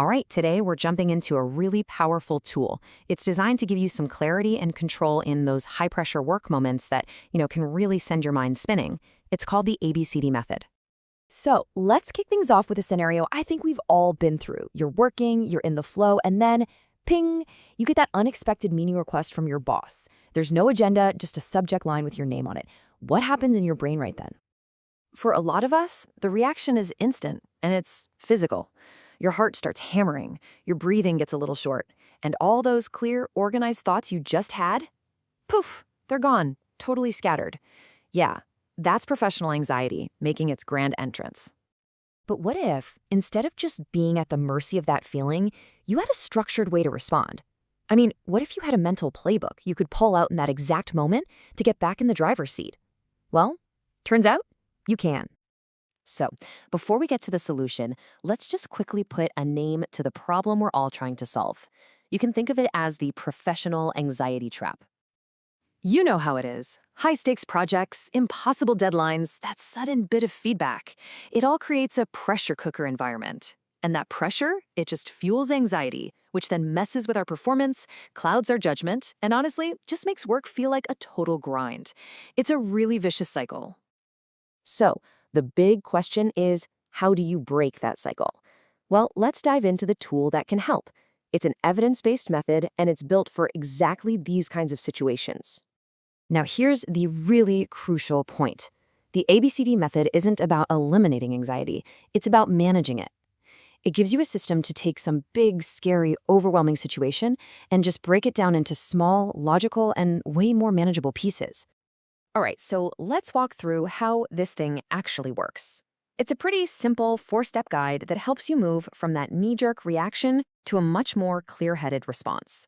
All right, today we're jumping into a really powerful tool. It's designed to give you some clarity and control in those high-pressure work moments that, can really send your mind spinning. It's called the ABCD method. So let's kick things off with a scenario I think we've all been through. You're working, you're in the flow, and then, ping, you get that unexpected meeting request from your boss. There's no agenda, just a subject line with your name on it. What happens in your brain right then? For a lot of us, the reaction is instant, and it's physical. Your heart starts hammering, your breathing gets a little short, and all those clear, organized thoughts you just had, poof, they're gone, totally scattered. Yeah, that's professional anxiety making its grand entrance. But what if, instead of just being at the mercy of that feeling, you had a structured way to respond? I mean, what if you had a mental playbook you could pull out in that exact moment to get back in the driver's seat? Well, turns out you can. So, before we get to the solution, let's just quickly put a name to the problem we're all trying to solve. You can think of it as the professional anxiety trap. You know how it is. High-stakes projects, impossible deadlines, that sudden bit of feedback. It all creates a pressure cooker environment. And that pressure, it just fuels anxiety, which then messes with our performance, clouds our judgment, and honestly, just makes work feel like a total grind. It's a really vicious cycle. So, the big question is, how do you break that cycle? Well, let's dive into the tool that can help. It's an evidence-based method, and it's built for exactly these kinds of situations. Now, here's the really crucial point. The ABCD method isn't about eliminating anxiety. It's about managing it. It gives you a system to take some big, scary, overwhelming situation and just break it down into small, logical, and way more manageable pieces. All right, so let's walk through how this thing actually works. It's a pretty simple 4-step guide that helps you move from that knee-jerk reaction to a much more clear-headed response.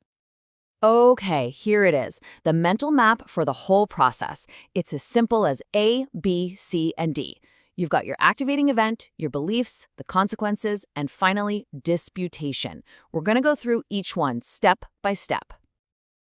Okay, here it is, the mental map for the whole process. It's as simple as A, B, C, and D. You've got your activating event, your beliefs, the consequences, and finally, disputation. We're going to go through each one step by step.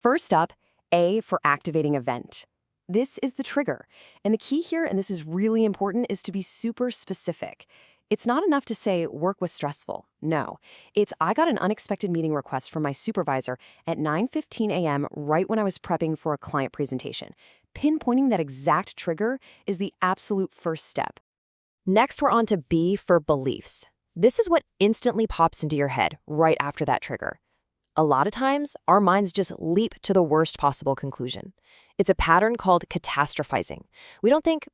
First up, A for activating event. This is the trigger. And the key here, and this is really important, is to be super specific. It's not enough to say work was stressful. No, it's I got an unexpected meeting request from my supervisor at 9:15 a.m. right when I was prepping for a client presentation. Pinpointing that exact trigger is the absolute first step. Next, we're on to B for beliefs. This is what instantly pops into your head right after that trigger. A lot of times, our minds just leap to the worst possible conclusion. It's a pattern called catastrophizing. We don't think,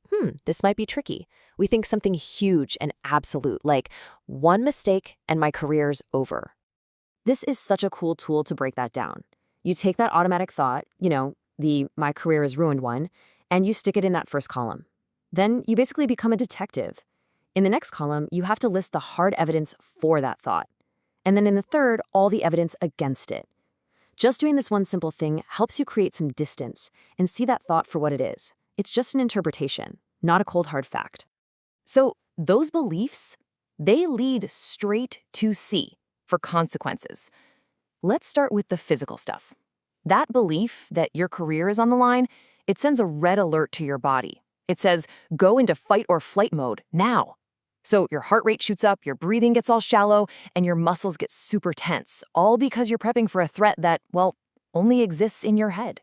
this might be tricky. We think something huge and absolute, like one mistake and my career's over. This is such a cool tool to break that down. You take that automatic thought, the my career is ruined one, and you stick it in that first column. Then you basically become a detective. In the next column, you have to list the hard evidence for that thought. And then in the third, all the evidence against it. Just doing this one simple thing helps you create some distance and see that thought for what it is. It's just an interpretation, not a cold hard fact. So those beliefs, they lead straight to C for consequences. Let's start with the physical stuff. That belief that your career is on the line, it sends a red alert to your body. It says, go into fight or flight mode now. So your heart rate shoots up, your breathing gets all shallow, and your muscles get super tense, all because you're prepping for a threat that, well, only exists in your head.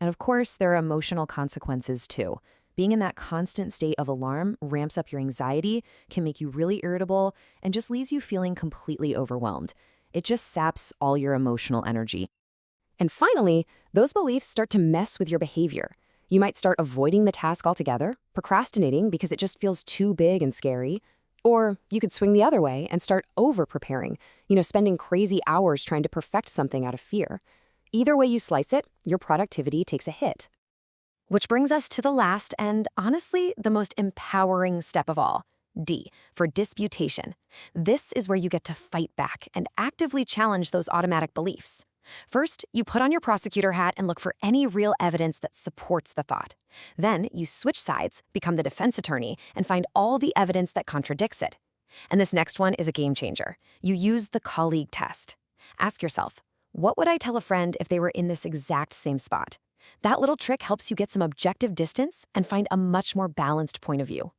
And of course, there are emotional consequences too. Being in that constant state of alarm ramps up your anxiety, can make you really irritable, and just leaves you feeling completely overwhelmed. It just saps all your emotional energy. And finally, those beliefs start to mess with your behavior. You might start avoiding the task altogether, procrastinating because it just feels too big and scary. Or you could swing the other way and start over-preparing, spending crazy hours trying to perfect something out of fear. Either way you slice it, your productivity takes a hit. Which brings us to the last and, honestly, the most empowering step of all, D, for disputation. This is where you get to fight back and actively challenge those automatic beliefs. First, you put on your prosecutor hat and look for any real evidence that supports the thought. Then, you switch sides, become the defense attorney, and find all the evidence that contradicts it. And this next one is a game changer. You use the colleague test. Ask yourself, what would I tell a friend if they were in this exact same spot? That little trick helps you get some objective distance and find a much more balanced point of view.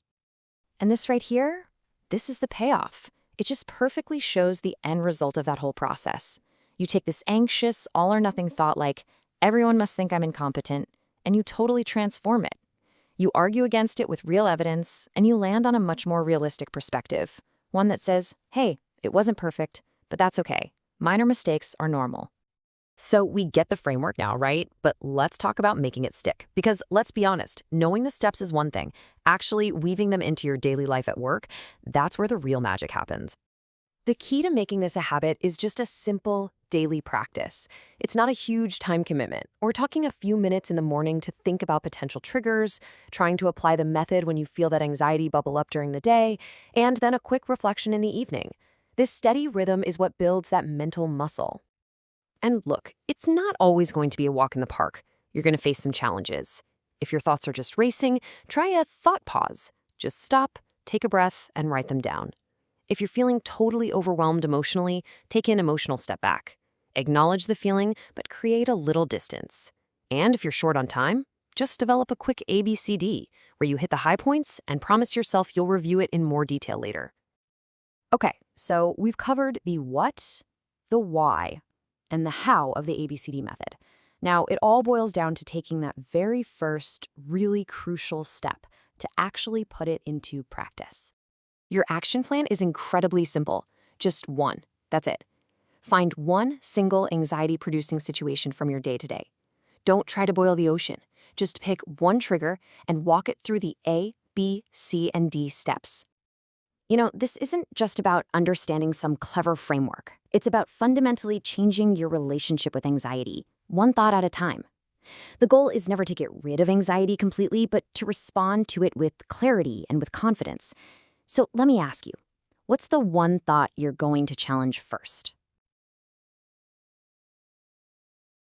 And this right here, this is the payoff. It just perfectly shows the end result of that whole process. You take this anxious, all or nothing thought like, everyone must think I'm incompetent, and you totally transform it. You argue against it with real evidence, and you land on a much more realistic perspective. One that says, hey, it wasn't perfect, but that's okay. Minor mistakes are normal. So we get the framework now, right? But let's talk about making it stick. Because let's be honest, knowing the steps is one thing. Actually weaving them into your daily life at work, that's where the real magic happens. The key to making this a habit is just a simple daily practice. It's not a huge time commitment. We're talking a few minutes in the morning to think about potential triggers, trying to apply the method when you feel that anxiety bubble up during the day, and then a quick reflection in the evening. This steady rhythm is what builds that mental muscle. And look, it's not always going to be a walk in the park. You're going to face some challenges. If your thoughts are just racing, try a thought pause. Just stop, take a breath, and write them down. If you're feeling totally overwhelmed emotionally, take an emotional step back. Acknowledge the feeling, but create a little distance. And if you're short on time, just develop a quick ABCD, where you hit the high points and promise yourself you'll review it in more detail later. Okay, so we've covered the what, the why, and the how of the ABCD method. Now, it all boils down to taking that very first, really crucial step to actually put it into practice. Your action plan is incredibly simple. Just one. That's it. Find one single anxiety-producing situation from your day-to-day. Don't try to boil the ocean. Just pick one trigger and walk it through the A, B, C, and D steps. You know, this isn't just about understanding some clever framework. It's about fundamentally changing your relationship with anxiety, one thought at a time. The goal is never to get rid of anxiety completely, but to respond to it with clarity and with confidence. So let me ask you, what's the one thought you're going to challenge first?